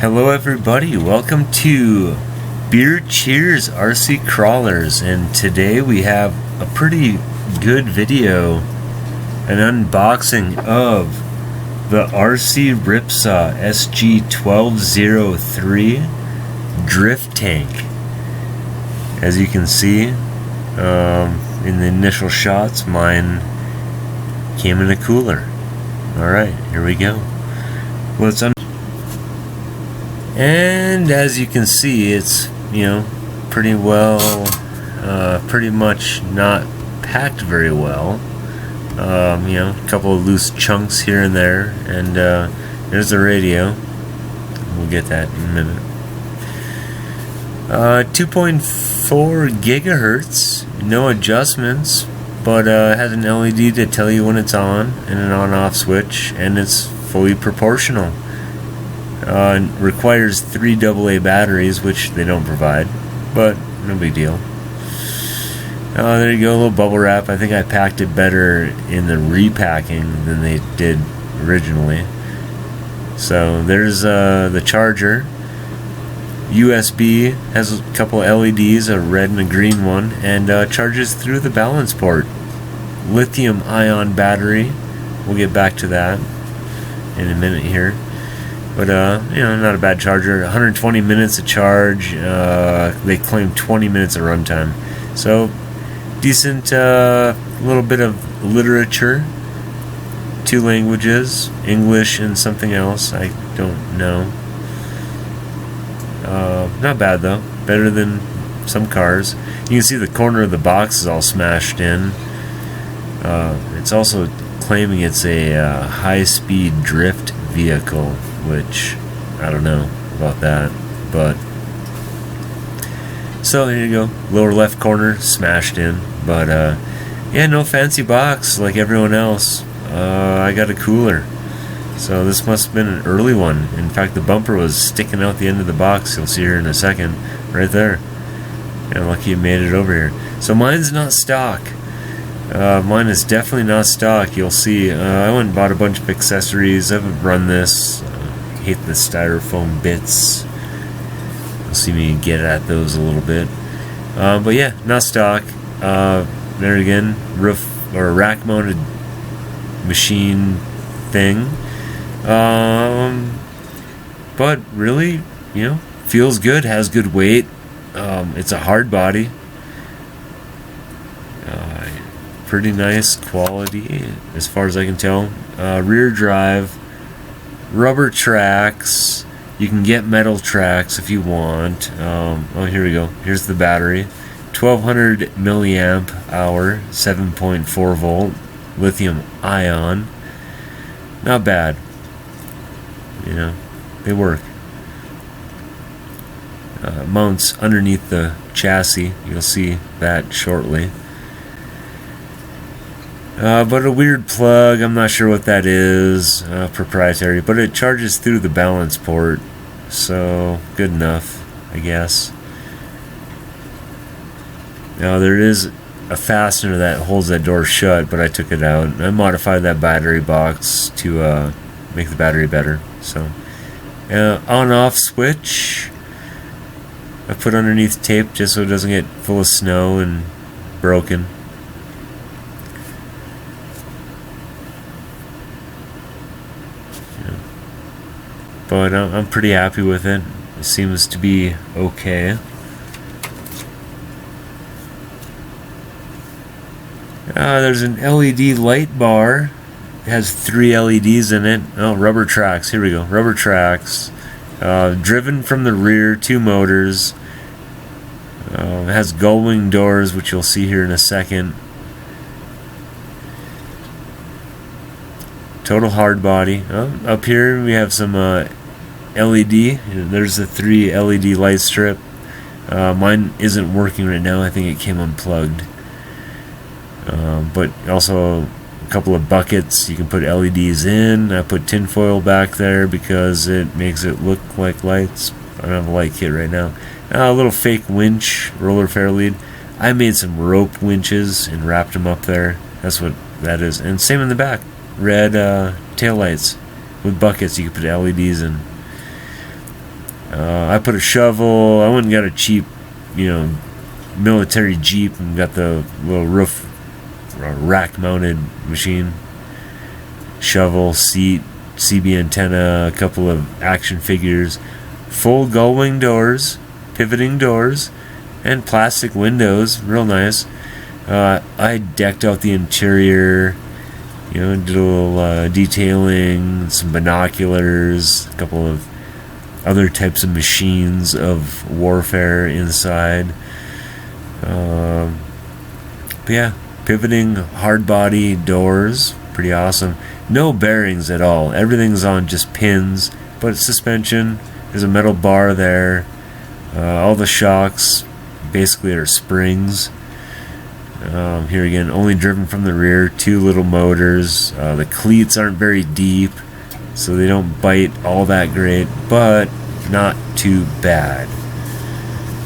Hello everybody, welcome to Beer Cheers RC Crawlers, and today we have a pretty good video, an unboxing of the RC Ripsaw SG1203 drift tank. As you can see in the initial shots, mine came in a cooler. Alright, here we go. Let's and as you can see, it's, pretty well, pretty much not packed very well. A couple of loose chunks here and there, and there's the radio. We'll get that in a minute. 2.4 gigahertz, no adjustments, but has an LED to tell you when it's on, and an on-off switch, and it's fully proportional. Requires 3 AA batteries, which they don't provide, but no big deal. There you go, a little bubble wrap. I think I packed it better in the repacking than they did originally. So there's the charger. USB has a couple LEDs, a red and a green one, and charges through the balance port. Lithium-ion battery. We'll get back to that in a minute here. But, not a bad charger. 120 minutes of charge. They claim 20 minutes of runtime. So, decent little bit of literature. 2 languages. English and something else. I don't know. Not bad, though. Better than some cars. You can see the corner of the box is all smashed in. It's also claiming it's a high-speed drift vehicle, which I don't know about that, but so there you go, lower left corner smashed in, but yeah, no fancy box like everyone else. I got a cooler, so this must have been an early one. In fact, the bumper was sticking out the end of the box. You'll see here in a second, right there. Yeah, lucky you made it over here. So mine's not stock. Mine is definitely not stock. You'll see. I went and bought a bunch of accessories. I haven't run this. Hate the styrofoam bits. You'll see me get at those a little bit. But yeah, not stock. There again, roof or rack mounted machine thing. But really, feels good, has good weight. It's a hard body. Pretty nice quality as far as I can tell. Rear drive, rubber tracks. You can get metal tracks if you want. Oh, here we go. Here's the battery. 1200 milliamp hour, 7.4 volt, lithium ion. Not bad. They work. Mounts underneath the chassis. You'll see that shortly. But a weird plug, I'm not sure what that is, proprietary, but it charges through the balance port, so good enough, I guess. Now there is a fastener that holds that door shut, but I took it out. I modified that battery box to make the battery better. So, on-off switch, I put underneath tape just so it doesn't get full of snow and broken. But I'm pretty happy with it. It seems to be okay. There's an LED light bar. It has 3 LEDs in it. Oh, rubber tracks. Here we go. Rubber tracks. Driven from the rear, 2 motors. It has gull-wing doors, which you'll see here in a second. Total hard body. Up here we have some LED. There's the 3 LED light strip. Mine isn't working right now. I think it came unplugged. But also a couple of buckets you can put LEDs in. I put tinfoil back there because it makes it look like lights. I don't have a light kit right now. A little fake winch, roller fair lead. I made some rope winches and wrapped them up there. That's what that is. And same in the back. Red taillights with buckets you can put LEDs in. I put a shovel. I went and got a cheap, military Jeep and got the little roof rack mounted machine. Shovel, seat, CB antenna, a couple of action figures, full gull-wing doors, pivoting doors, and plastic windows. Real nice. I decked out the interior, did a little detailing, some binoculars, a couple of other types of machines of warfare inside. But yeah, pivoting hard body doors, pretty awesome. No bearings at all. Everything's on just pins, but suspension. There's a metal bar there. All the shocks basically are springs. Here again, only driven from the rear. 2 little motors. The cleats aren't very deep, so they don't bite all that great, but not too bad.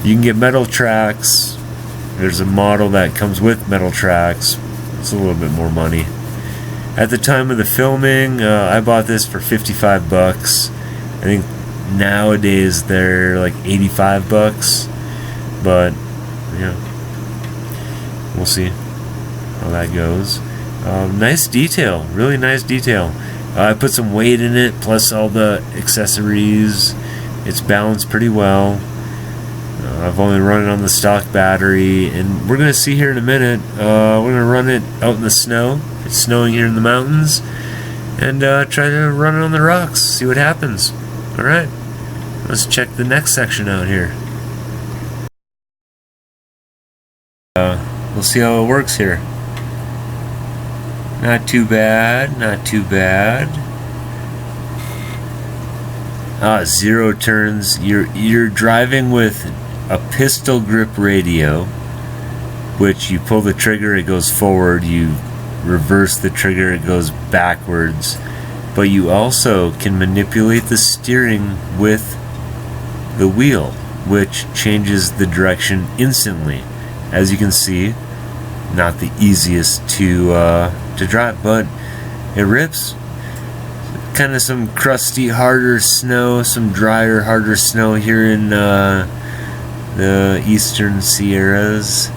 You can get metal tracks. There's a model that comes with metal tracks. It's a little bit more money. At the time of the filming, I bought this for $55. I think nowadays they're like $85, but we'll see how that goes. Nice detail, really nice detail. I put some weight in it, plus all the accessories. It's balanced pretty well. I've only run it on the stock battery, and we're going to see here in a minute. We're going to run it out in the snow. It's snowing here in the mountains, and try to run it on the rocks, see what happens. Alright, let's check the next section out here. We'll see how it works here. Not too bad, not too bad. 0 turns. You're driving with a pistol grip radio, which you pull the trigger, it goes forward. You reverse the trigger, it goes backwards. But you also can manipulate the steering with the wheel, which changes the direction instantly. As you can see, not the easiest to drive, but it rips. Kind of some crusty, harder snow, some drier, harder snow here in the eastern Sierras,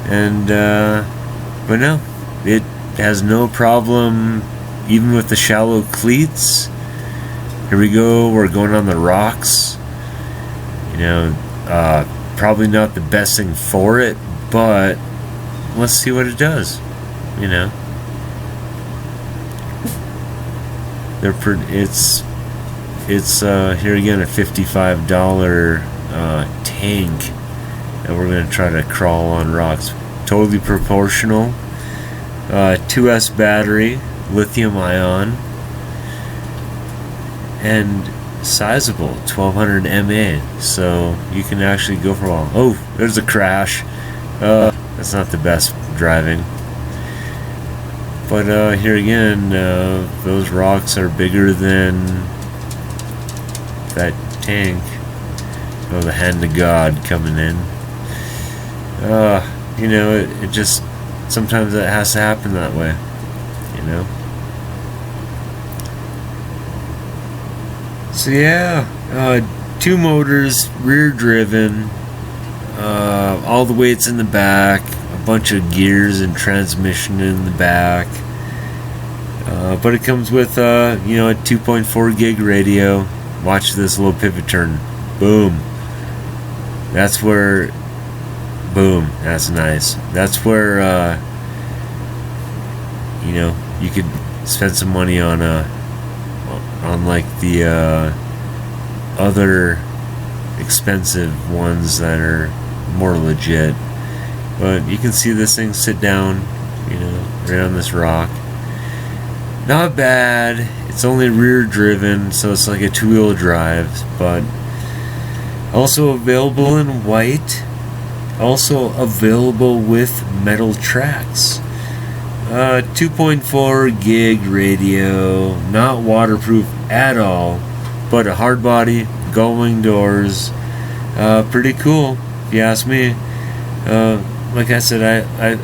and but no, it has no problem even with the shallow cleats. Here we go, we're going on the rocks. Probably not the best thing for it, but let's see what it does. It's here again a $55 tank that we're going to try to crawl on rocks. Totally proportional. 2S battery, lithium ion, and sizable, 1200 mAh, so you can actually go for a while. Oh, there's a crash. That's not the best driving. But here again, those rocks are bigger than that tank. Oh, the hand of God coming in. It just, sometimes it has to happen that way, So yeah, 2 motors, rear driven, all the weight's in the back, a bunch of gears and transmission in the back, but it comes with a 2.4 gig radio. Watch this little pivot turn. Boom. That's where, boom, that's nice. That's where you could spend some money on like the other expensive ones that are more legit. But you can see this thing sit down, right on this rock. Not bad. It's only rear driven, so it's like a 2-wheel drive, but also available in white. Also available with metal tracks. 2.4 gig radio, not waterproof at all, but a hard body, gull-wing doors, pretty cool if you ask me. Like I said, I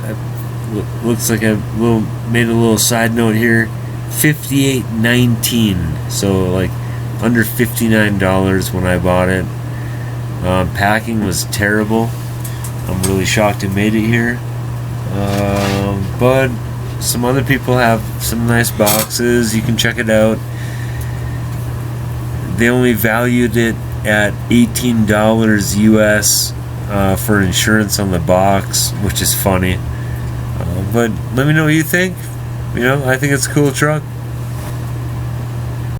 looks like I made a little side note here. 58.19, so like under $59 when I bought it. Packing was terrible. I'm really shocked it made it here. But some other people have some nice boxes. You can check it out. They only valued it at $18 US for insurance on the box, which is funny. But let me know what you think. I think it's a cool truck.